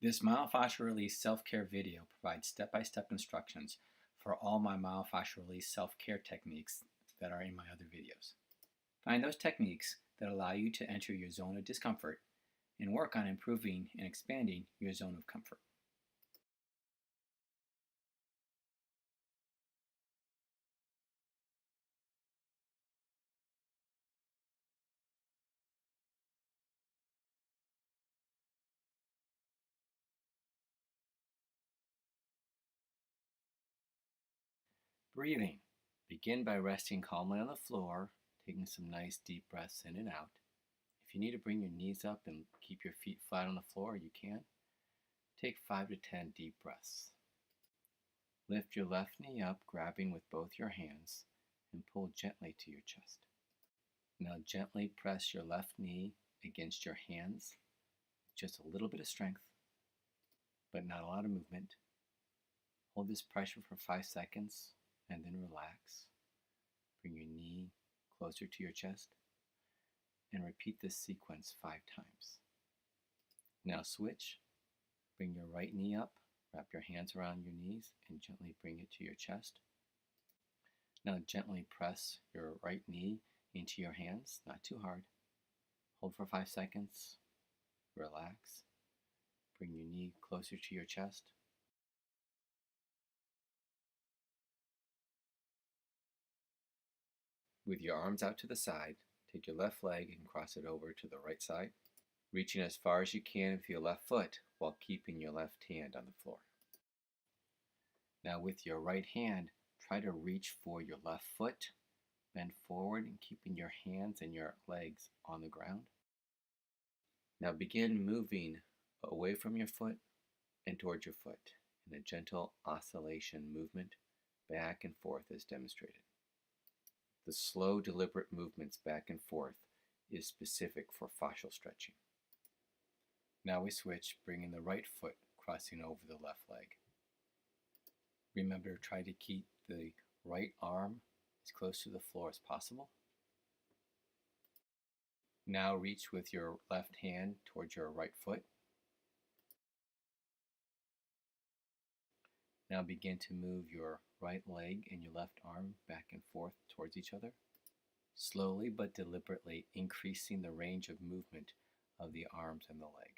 This myofascial release self-care video provides step-by-step instructions for all my myofascial release self-care techniques that are in my other videos. Find those techniques that allow you to enter your zone of discomfort and work on improving and expanding your zone of comfort. Breathing. Begin by resting calmly on the floor, taking some nice deep breaths in and out. If you need to bring your knees up and keep your feet flat on the floor, you can. Take 5 to 10 deep breaths. Lift your left knee up, grabbing with both your hands, and pull gently to your chest. Now gently press your left knee against your hands, just a little bit of strength, but not a lot of movement. Hold this pressure for 5 seconds, and then relax. Bring your knee closer to your chest, and repeat this sequence 5 times. Now switch. Bring your right knee up, wrap your hands around your knees, and gently bring it to your chest. Now gently press your right knee into your hands, not too hard. Hold for 5 seconds. Relax. Bring your knee closer to your chest. With your arms out to the side, take your left leg and cross it over to the right side, reaching as far as you can with your left foot while keeping your left hand on the floor. Now with your right hand, try to reach for your left foot, bend forward and keeping your hands and your legs on the ground. Now begin moving away from your foot and towards your foot in a gentle oscillation movement back and forth as demonstrated. The slow, deliberate movements back and forth is specific for fascial stretching. Now we switch, bringing the right foot crossing over the left leg. Remember to try to keep the right arm as close to the floor as possible. Now reach with your left hand towards your right foot. Now begin to move your right leg and your left arm back and forth towards each other, slowly but deliberately increasing the range of movement of the arms and the leg.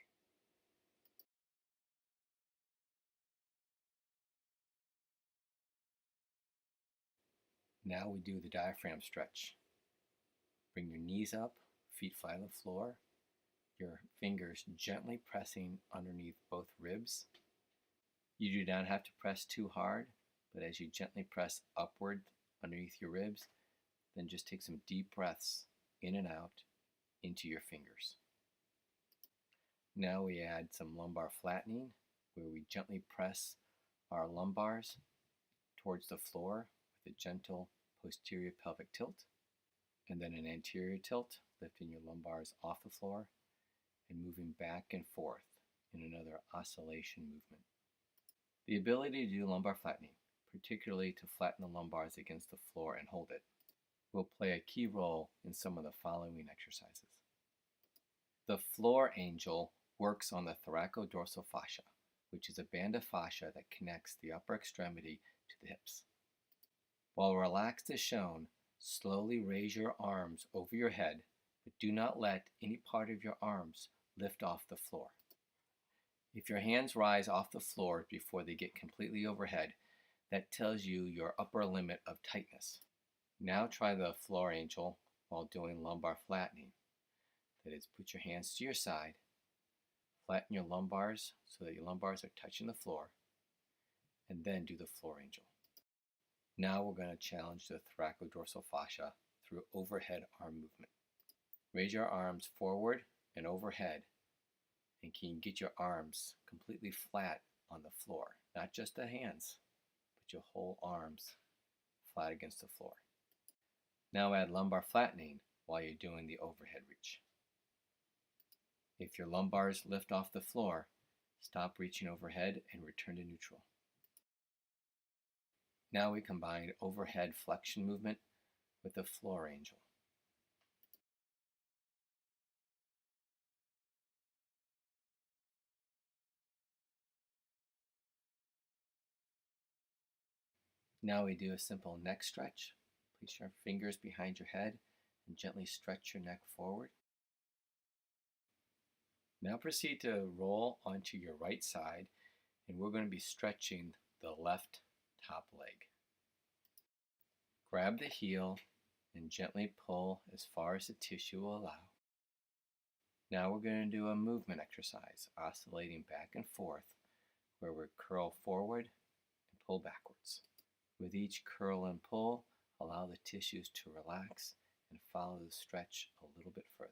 Now we do the diaphragm stretch. Bring your knees up, feet flat on the floor, your fingers gently pressing underneath both ribs. You do not have to press too hard, but as you gently press upward underneath your ribs, then just take some deep breaths in and out into your fingers. Now we add some lumbar flattening, where we gently press our lumbars towards the floor with a gentle posterior pelvic tilt, and then an anterior tilt, lifting your lumbars off the floor and moving back and forth in another oscillation movement. The ability to do lumbar flattening, particularly to flatten the lumbars against the floor and hold it, will play a key role in some of the following exercises. The floor angel works on the thoracodorsal fascia, which is a band of fascia that connects the upper extremity to the hips. While relaxed as shown, slowly raise your arms over your head, but do not let any part of your arms lift off the floor. If your hands rise off the floor before they get completely overhead, that tells you your upper limit of tightness. Now try the floor angel while doing lumbar flattening. That is, put your hands to your side, flatten your lumbars so that your lumbars are touching the floor, and then do the floor angel. Now we're going to challenge the thoracodorsal fascia through overhead arm movement. Raise your arms forward and overhead, and can you get your arms completely flat on the floor, not just the hands, but your whole arms flat against the floor. Now add lumbar flattening while you're doing the overhead reach. If your lumbars lift off the floor, stop reaching overhead and return to neutral. Now we combine overhead flexion movement with the floor angel. Now we do a simple neck stretch. Place your fingers behind your head and gently stretch your neck forward. Now proceed to roll onto your right side, and we're going to be stretching the left top leg. Grab the heel and gently pull as far as the tissue will allow. Now we're going to do a movement exercise, oscillating back and forth, where we curl forward and pull backwards. With each curl and pull, allow the tissues to relax and follow the stretch a little bit further.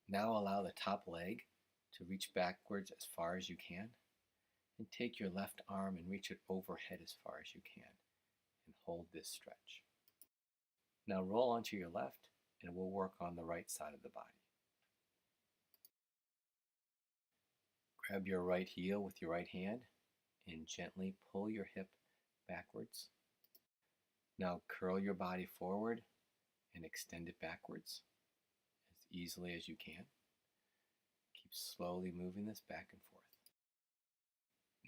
Now allow the top leg to reach backwards as far as you can, and take your left arm and reach it overhead as far as you can, and hold this stretch. Now roll onto your left, and we'll work on the right side of the body. Grab your right heel with your right hand and gently pull your hip backwards. Now curl your body forward and extend it backwards as easily as you can. Keep slowly moving this back and forth.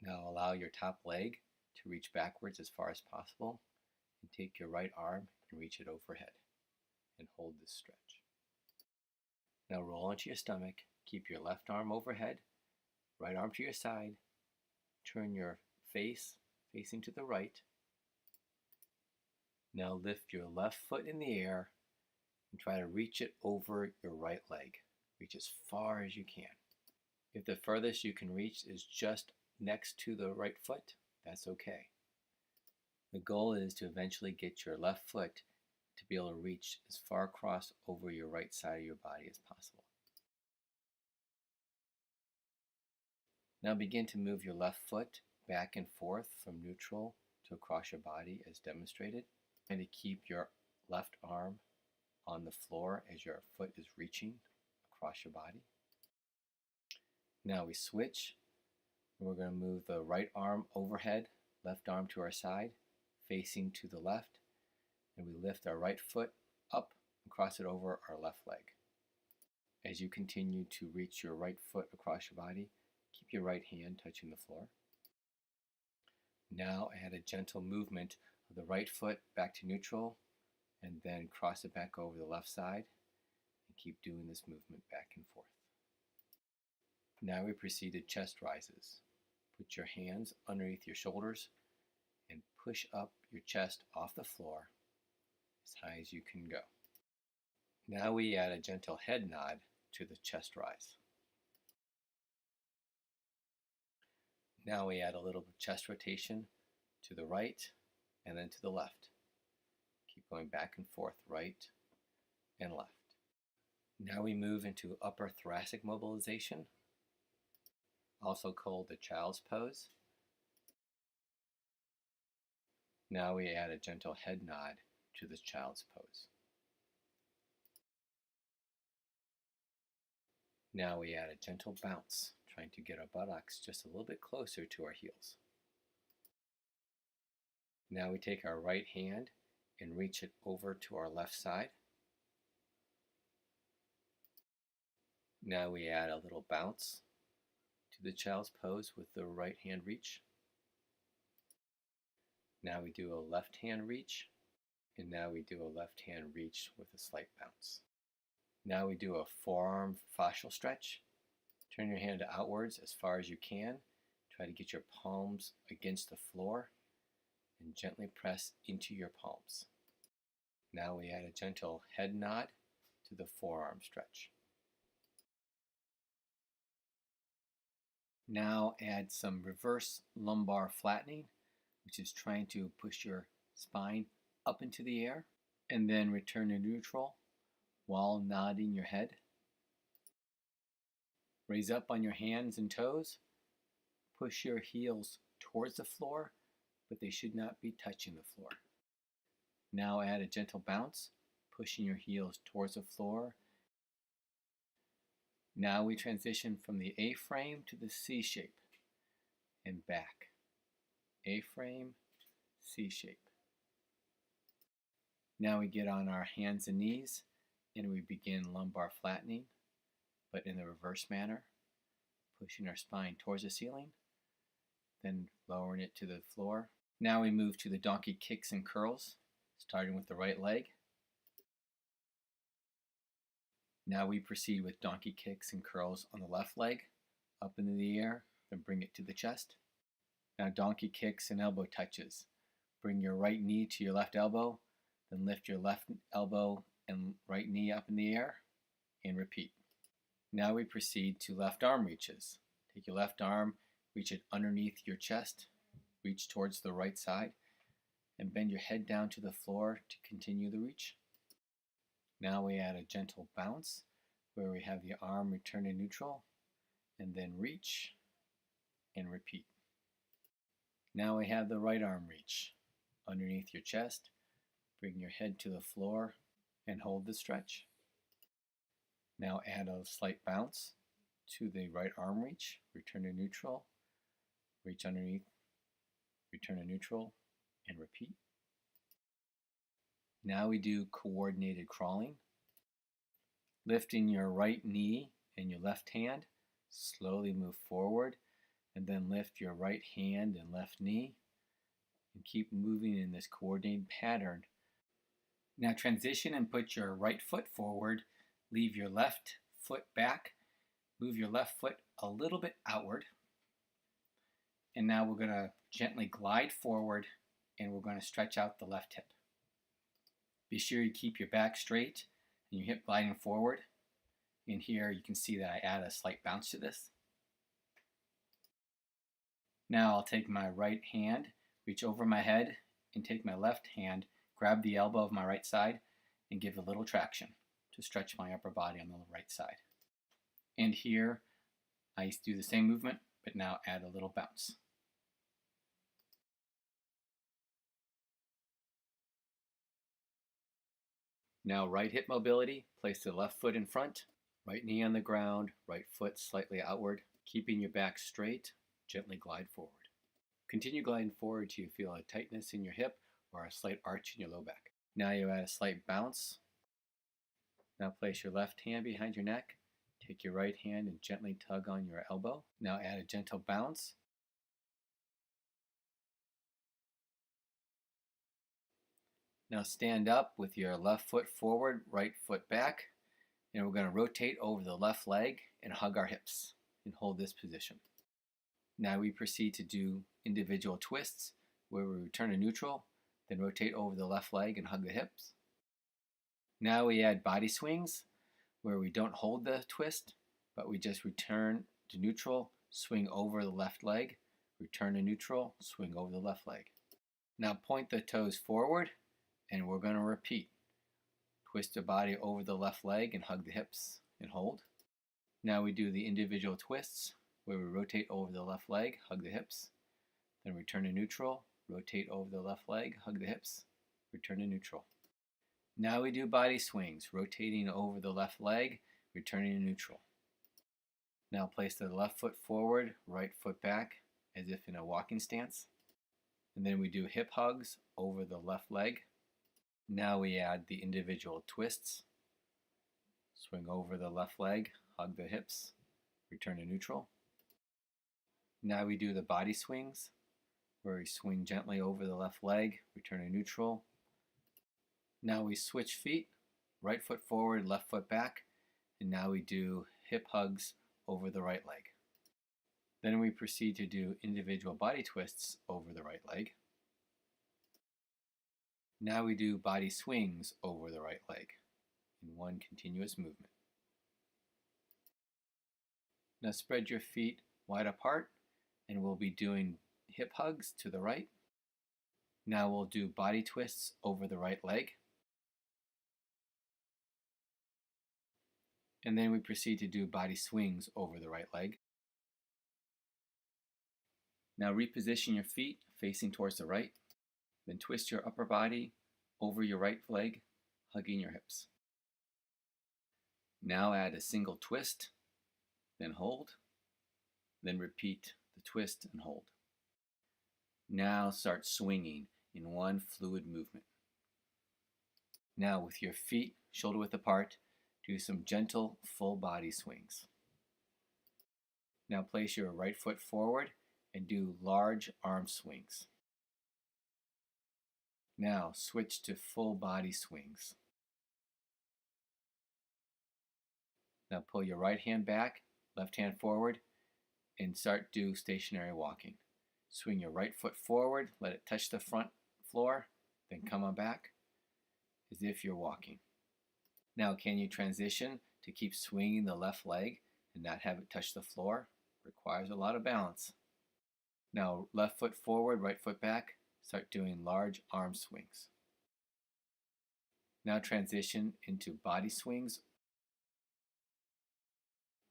Now allow your top leg to reach backwards as far as possible, and take your right arm and reach it overhead and hold this stretch. Now roll onto your stomach. Keep your left arm overhead, right arm to your side. Turn your face facing to the right. Now lift your left foot in the air and try to reach it over your right leg. Reach as far as you can. If the furthest you can reach is just next to the right foot, that's okay. The goal is to eventually get your left foot to be able to reach as far across over your right side of your body as possible. Now begin to move your left foot back and forth from neutral to across your body as demonstrated, and to keep your left arm on the floor as your foot is reaching across your body. Now we switch, and we're going to move the right arm overhead, left arm to our side, facing to the left, and we lift our right foot up and cross it over our left leg. As you continue to reach your right foot across your body, keep your right hand touching the floor. Now add a gentle movement of the right foot back to neutral, and then cross it back over the left side, and keep doing this movement back and forth. Now we proceed to chest rises. Put your hands underneath your shoulders and push up your chest off the floor as high as you can go. Now we add a gentle head nod to the chest rise. Now we add a little chest rotation to the right and then to the left. Keep going back and forth, right and left. Now we move into upper thoracic mobilization, also called the child's pose. Now we add a gentle head nod to the child's pose. Now we add a gentle bounce, trying to get our buttocks just a little bit closer to our heels. Now we take our right hand and reach it over to our left side. Now we add a little bounce to the child's pose with the right hand reach. Now we do a left hand reach, and now we do a left hand reach with a slight bounce. Now we do a forearm fascial stretch. Turn your hand outwards as far as you can. Try to get your palms against the floor and gently press into your palms. Now we add a gentle head nod to the forearm stretch. Now add some reverse lumbar flattening, which is trying to push your spine up into the air and then return to neutral while nodding your head. Raise up on your hands and toes. Push your heels towards the floor, but they should not be touching the floor. Now add a gentle bounce, pushing your heels towards the floor. Now we transition from the A-frame to the C shape and back. A-frame, C shape. Now we get on our hands and knees and we begin lumbar flattening, but in the reverse manner, pushing our spine towards the ceiling, then lowering it to the floor. Now we move to the donkey kicks and curls, starting with the right leg. Now we proceed with donkey kicks and curls on the left leg, up into the air, then bring it to the chest. Now donkey kicks and elbow touches. Bring your right knee to your left elbow, then lift your left elbow and right knee up in the air, and repeat. Now we proceed to left arm reaches. Take your left arm, reach it underneath your chest, reach towards the right side, and bend your head down to the floor to continue the reach. Now we add a gentle bounce where we have the arm return to neutral, and then reach and repeat. Now we have the right arm reach underneath your chest. Bring your head to the floor and hold the stretch. Now add a slight bounce to the right arm reach, return to neutral, reach underneath, return to neutral, and repeat. Now we do coordinated crawling. Lifting your right knee and your left hand, slowly move forward, and then lift your right hand and left knee, and keep moving in this coordinated pattern. Now transition and put your right foot forward, leave your left foot back, move your left foot a little bit outward, and now we're going to gently glide forward and we're going to stretch out the left hip. Be sure you keep your back straight and your hip gliding forward. In here you can see that I add a slight bounce to this. Now I'll take my right hand, reach over my head, and take my left hand, grab the elbow of my right side, and give a little traction to stretch my upper body on the right side. And here I do the same movement, but now add a little bounce. Now right hip mobility, place the left foot in front, right knee on the ground, right foot slightly outward, keeping your back straight, gently glide forward. Continue gliding forward till you feel a tightness in your hip or a slight arch in your low back. Now you add a slight bounce. Now place your left hand behind your neck, take your right hand and gently tug on your elbow. Now add a gentle bounce. Now stand up with your left foot forward, right foot back, and we're going to rotate over the left leg and hug our hips and hold this position. Now we proceed to do individual twists where we return to neutral, then rotate over the left leg and hug the hips. Now we add body swings where we don't hold the twist, but we just return to neutral, swing over the left leg, return to neutral, swing over the left leg. Now point the toes forward and we're going to repeat. Twist the body over the left leg and hug the hips and hold. Now we do the individual twists where we rotate over the left leg, hug the hips, then return to neutral, rotate over the left leg, hug the hips, return to neutral. Now we do body swings, rotating over the left leg, returning to neutral. Now place the left foot forward, right foot back, as if in a walking stance. And then we do hip hugs over the left leg. Now we add the individual twists. Swing over the left leg, hug the hips, return to neutral. Now we do the body swings, where we swing gently over the left leg, return to neutral. Now we switch feet, right foot forward, left foot back, and now we do hip hugs over the right leg. Then we proceed to do individual body twists over the right leg. Now we do body swings over the right leg in one continuous movement. Now spread your feet wide apart and we'll be doing hip hugs to the right. Now we'll do body twists over the right leg. And then we proceed to do body swings over the right leg. Now reposition your feet facing towards the right. Then twist your upper body over your right leg, hugging your hips. Now add a single twist, then hold, then repeat the twist and hold. Now start swinging in one fluid movement. Now with your feet shoulder width apart, do some gentle full body swings. Now place your right foot forward and do large arm swings. Now switch to full body swings. Now pull your right hand back, left hand forward, and start do stationary walking. Swing your right foot forward, let it touch the front floor, then come on back as if you're walking. Now can you transition to keep swinging the left leg and not have it touch the floor? Requires a lot of balance. Now left foot forward, right foot back, start doing large arm swings. Now transition into body swings.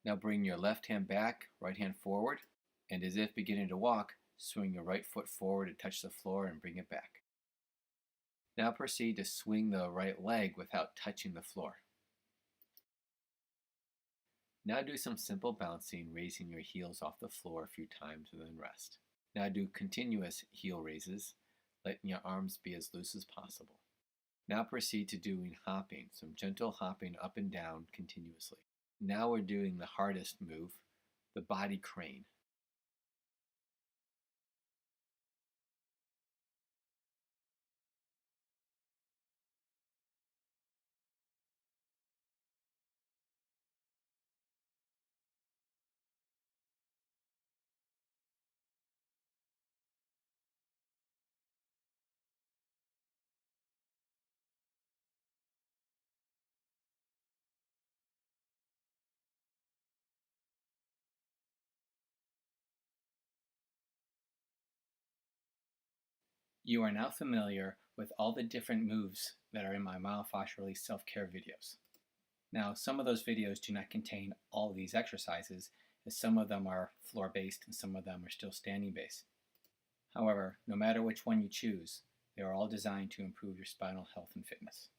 Now bring your left hand back, right hand forward, and as if beginning to walk, swing your right foot forward to touch the floor and bring it back. Now proceed to swing the right leg without touching the floor. Now do some simple bouncing, raising your heels off the floor a few times and then rest. Now do continuous heel raises, letting your arms be as loose as possible. Now proceed to doing hopping, some gentle hopping up and down continuously. Now we're doing the hardest move, the body crane. You are now familiar with all the different moves that are in my myofascial release self-care videos. Now, some of those videos do not contain all of these exercises, as some of them are floor-based and some of them are still standing-based. However, no matter which one you choose, they are all designed to improve your spinal health and fitness.